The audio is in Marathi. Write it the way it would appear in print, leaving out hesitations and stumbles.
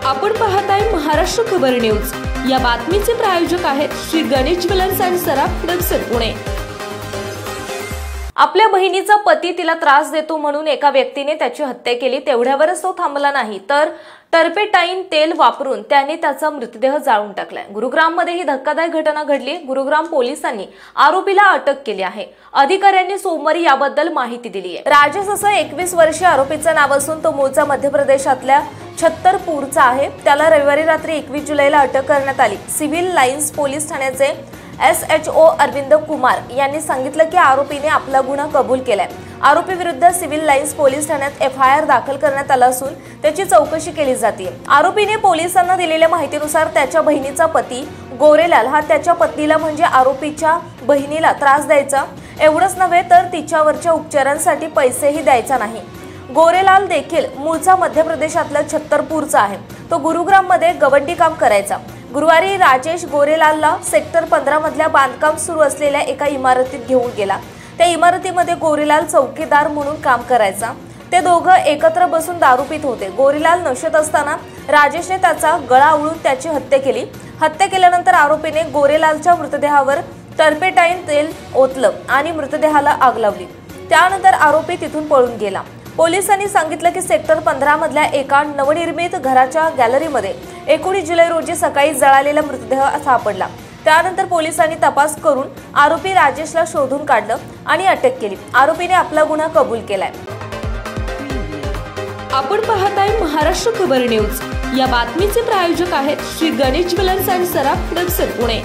आपण पाहताय महाराष्ट्र खबर न्यूज। या बातमीचे प्रायोजक आहेत Shri Ganesh jewellers and Saraf production Pune. आपल्या बहिणीचा पती तिला त्रास देतो म्हणून एका व्यक्तीने त्याची हत्या केली। तेवढ्यावरच तो थांबला नाही तर टर्पेटाईन तेल वापरून त्याने त्याचा मृतदेह जाळून टाकलाय। गुरुग्राममध्ये ही धक्कादायक घटना घडली। गुरुग्राम पोलिसांनी आरोपीला अटक केली आहे। अधिकाऱ्यांनी सोमवारी याबद्दल माहिती दिली आहे। राजेश असं 21 वर्षीय आरोपीचं नाव असून तो मूळचा मध्य प्रदेशातल्या छत्तरपूरचा आहे। त्याला रविवारी रात्री 21 जुलैला अटक करण्यात आली। सिव्हिल लाईन्स पोलीस ठाण्याचे SHO अरविंद कुमार यांनी सांगितलं की आरोपीने आपला गुन्हा कबूल केलाय। आरोपी विरुद्ध सिव्हिल लाईन्स पोलीस ठाण्यात FIR दाखल करण्यात आला असून त्याची चौकशी केली जाते। आरोपीने पोलिसांना दिलेल्या माहितीनुसार त्याच्या बहिणीचा पती गोरेलाल हा त्याच्या पत्नीला म्हणजे आरोपीच्या बहिणीला त्रास द्यायचा। एवढंच नव्हे तर तिच्यावरच्या उपचारांसाठी पैसेही द्यायचा नाही। गोरेलाल देखील मूळचा मध्य प्रदेशातल्या छत्तरपूरचा आहे। तो गुरुग्राममध्ये गवंडी काम करायचा। गुरुवारी राजेश गोरेलालला सेक्टर 15 मधल्या बांधकाम सुरू असलेल्या एका इमारतीत घेऊन गेला। त्या इमारतीमध्ये गोरेलाल चौकीदार म्हणून काम करायचा। ते दोघं एकत्र बसून दारू पित होते। गोरेलाल नशेत असताना राजेशने त्याचा गळा आवळून त्याची हत्या केली। हत्या केल्यानंतर आरोपीने गोरेलालच्या मृतदेहावर टर्पेटाईन तेल ओतलं आणि मृतदेहाला आग लावली। त्यानंतर आरोपी तिथून पळून गेला। पोलिसांनी सांगितलं की सेक्टर 15 मधल्या एका नवनिर्मित घराच्या गॅलरीमध्ये 19 जुलै रोजी सकाळी जळालेला मृतदेह सापडला। त्यानंतर पोलिसांनी तपास करून आरोपी राजेशला शोधून काढलं आणि अटक केली। आरोपीने आपला गुन्हा कबूल केलाय। आपण पाहताय महाराष्ट्र खबर न्यूज। या बातमीचे प्रायोजक आहेत Shri Ganesh jewellers and Saraf production Pune.